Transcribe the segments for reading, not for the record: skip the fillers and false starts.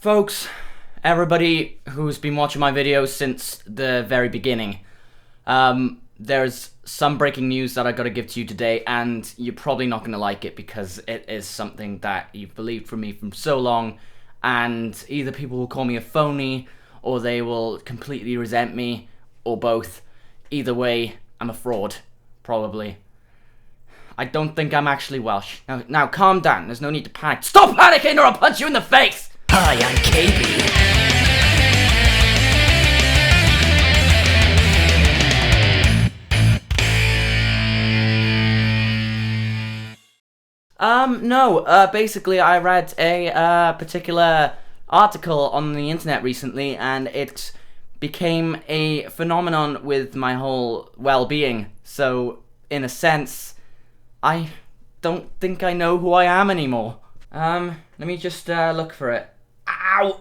Folks, everybody who's been watching my videos since the very beginning, there's some breaking news that I gotta give to you today, and you're probably not gonna like it because it is something that you've believed from me from so long, and either people will call me a phony, or they will completely resent me, or both. Either way, I'm a fraud, probably. I don't think I'm actually Welsh. Now calm down, there's no need to panic. Stop panicking or I'll punch you in the face! Hi, I'm KB. Basically I read a particular article on the internet recently, and it became a phenomenon with my whole well-being. So, in a sense, I don't think I know who I am anymore. Let me just look for it. Ow!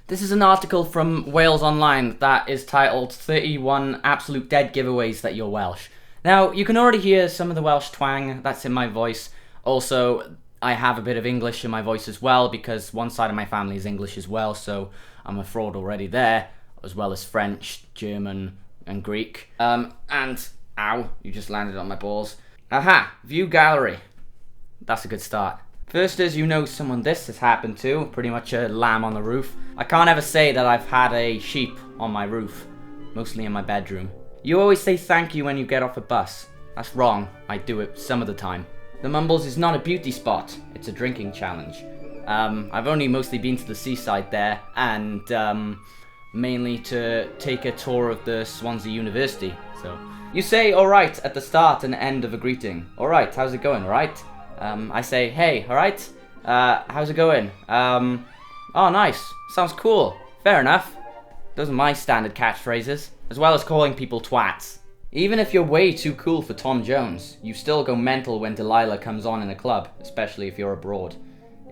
This is an article from Wales Online that is titled 31 Absolute Dead Giveaways That You're Welsh. Now, you can already hear some of the Welsh twang that's in my voice. Also, I have a bit of English in my voice as well, because one side of my family is English as well, so I'm a fraud already there, as well as French, German, and Greek. And, ow, you just landed on my balls. Aha, view gallery. That's a good start. First is, you know someone this has happened to, pretty much a lamb on the roof. I can't ever say that I've had a sheep on my roof, mostly in my bedroom. You always say thank you when you get off a bus. That's wrong, I do it some of the time. The Mumbles is not a beauty spot, it's a drinking challenge. I've only mostly been to the seaside there, and mainly to take a tour of the Swansea University, so. You say alright at the start and end of a greeting. Alright, how's it going, alright? I say, hey, alright? How's it going? Oh, nice. Sounds cool. Fair enough. Those are my standard catchphrases, as well as calling people twats. Even if you're way too cool for Tom Jones, you still go mental when Delilah comes on in a club, especially if you're abroad.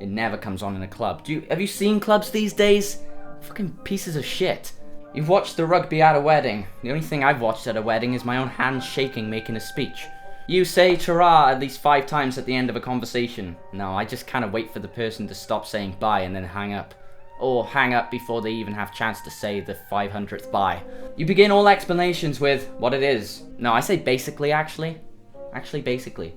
It never comes on in a club. Have you seen clubs these days? Fucking pieces of shit. You've watched the rugby at a wedding. The only thing I've watched at a wedding is my own hand shaking making a speech. You say ta-ra at least 5 times at the end of a conversation. No, I just kind of wait for the person to stop saying bye and then hang up. Or hang up before they even have a chance to say the 500th bye. You begin all explanations with what it is. No, I say basically, actually. Actually, basically.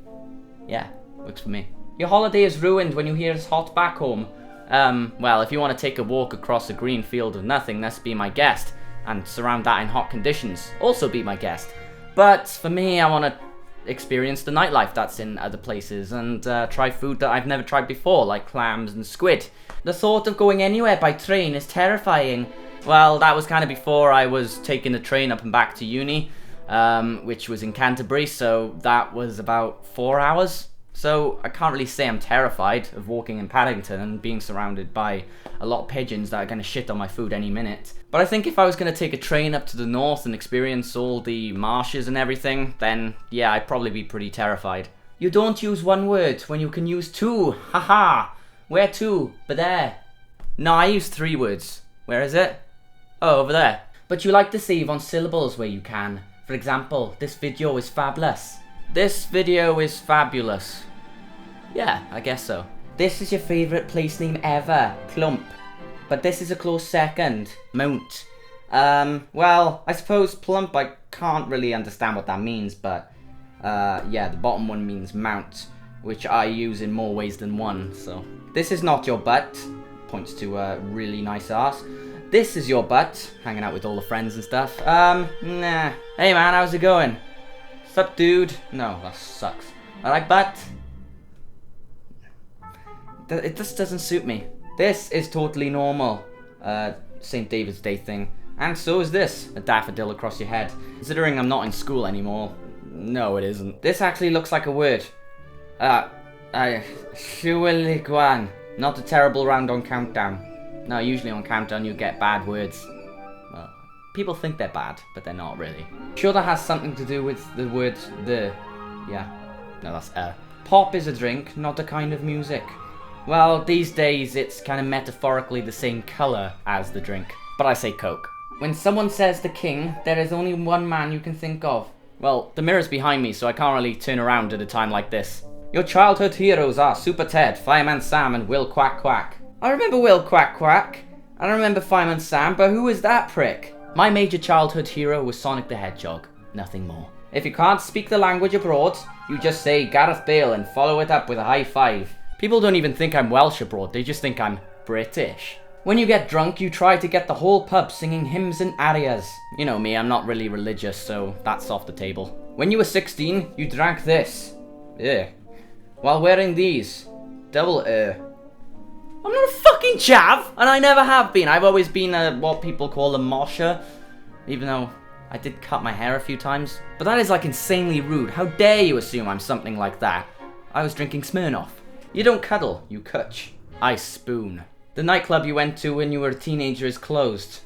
Yeah, works for me. Your holiday is ruined when you hear it's hot back home. Well, if you want to take a walk across a green field of nothingness, be my guest. And surround that in hot conditions, also be my guest. But for me, I want to experience the nightlife that's in other places, and try food that I've never tried before, like clams and squid. The thought of going anywhere by train is terrifying. Well, that was kind of before I was taking the train up and back to uni, which was in Canterbury, so that was about 4 hours. So I can't really say I'm terrified of walking in Paddington and being surrounded by a lot of pigeons that are going to shit on my food any minute. But I think if I was going to take a train up to the north and experience all the marshes and everything, then yeah, I'd probably be pretty terrified. You don't use one word when you can use 2. Haha. Where to? But there. No, I use 3 words. Where is it? Oh, over there. But you like to save on syllables where you can. For example, this video is fabulous. This video is fabulous. Yeah, I guess so. This is your favourite place name ever. Plump. But this is a close second. Mount. Well, I suppose plump, I can't really understand what that means, but yeah, the bottom one means mount, which I use in more ways than one, so. This is not your butt. Points to a really nice ass. This is your butt. Hanging out with all the friends and stuff. Nah. Hey man, how's it going? Sup, dude? No, that sucks. I like butt. It just doesn't suit me. This is totally normal. St. David's Day thing. And so is this. A daffodil across your head. Considering I'm not in school anymore. No, it isn't. This actually looks like a word. Siwyliguan. Not a terrible round on Countdown. No, usually on Countdown you get bad words. Well, people think they're bad, but they're not really. Sure, that has something to do with the word the. Yeah. No, that's Pop is a drink, not a kind of music. Well, these days it's kind of metaphorically the same colour as the drink. But I say Coke. When someone says the king, there is only one man you can think of. Well, the mirror's behind me, so I can't really turn around at a time like this. Your childhood heroes are Super Ted, Fireman Sam, and Will Quack Quack. I remember Will Quack Quack. I don't remember Fireman Sam, but who is that prick? My major childhood hero was Sonic the Hedgehog. Nothing more. If you can't speak the language abroad, you just say Gareth Bale and follow it up with a high five. People don't even think I'm Welsh abroad, they just think I'm British. When you get drunk, you try to get the whole pub singing hymns and arias. You know me, I'm not really religious, so that's off the table. When you were 16, you drank this. Ugh. While wearing these. Double I'm not a fucking chav, and I never have been. I've always been what people call a mosher, even though I did cut my hair a few times. But that is like insanely rude. How dare you assume I'm something like that? I was drinking Smirnoff. You don't cuddle, you cutch. I spoon. The nightclub you went to when you were a teenager is closed.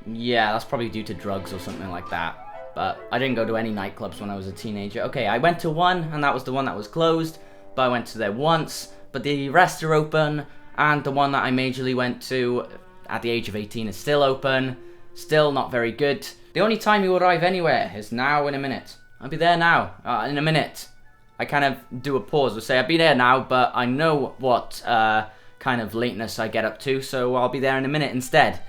Yeah, that's probably due to drugs or something like that. But I didn't go to any nightclubs when I was a teenager. Okay, I went to one, and that was the one that was closed. But I went to there once, but the rest are open. And the one that I majorly went to at the age of 18 is still open. Still not very good. The only time you arrive anywhere is now in a minute. I'll be there now, in a minute. I kind of do a pause and say I'll be there now, but I know what kind of lateness I get up to, so I'll be there in a minute instead.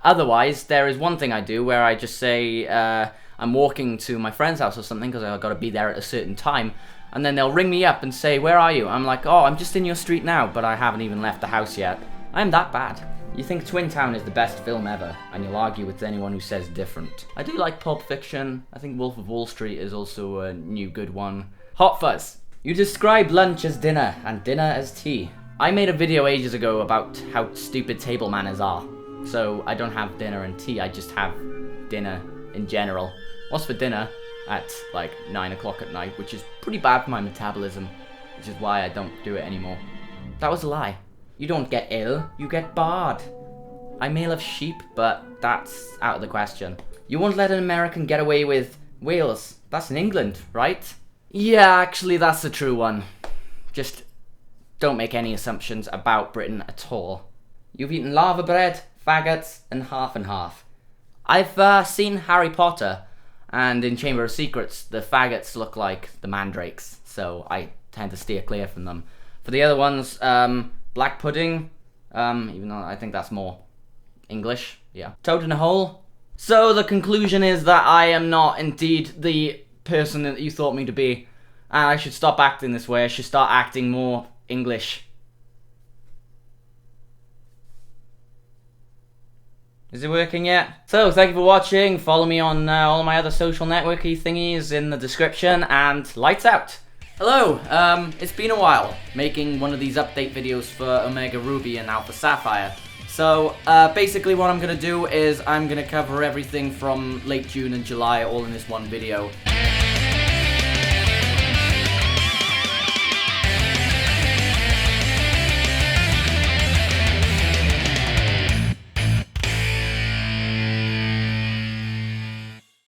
Otherwise, there is one thing I do where I just say I'm walking to my friend's house or something because I've got to be there at a certain time. And then they'll ring me up and say, where are you? I'm like, oh, I'm just in your street now, but I haven't even left the house yet. I'm that bad. You think Twin Town is the best film ever, and you'll argue with anyone who says different. I do like Pulp Fiction. I think Wolf of Wall Street is also a new good one. Hot Fuzz. You describe lunch as dinner, and dinner as tea. I made a video ages ago about how stupid table manners are. So I don't have dinner and tea, I just have dinner in general. What's for dinner? At like 9 o'clock at night, which is pretty bad for my metabolism, which is why I don't do it anymore. That was a lie. You don't get ill, you get barred. I may love sheep, but that's out of the question. You won't let an American get away with Wales. That's in England, right? Yeah, actually that's the true one. Just don't make any assumptions about Britain at all. You've eaten lava bread, faggots, and half. I've seen Harry Potter, and in Chamber of Secrets, the faggots look like the mandrakes, so I tend to steer clear from them. For the other ones, black pudding, even though I think that's more English, yeah. Toad in a hole. So the conclusion is that I am not indeed the person that you thought me to be, and I should stop acting this way. I should start acting more English. Is it working yet? So, thank you for watching. Follow me on all my other social networky thingies in the description, and lights out! Hello, it's been a while making one of these update videos for Omega Ruby and Alpha Sapphire. So, basically what I'm gonna do is I'm gonna cover everything from late June and July all in this one video.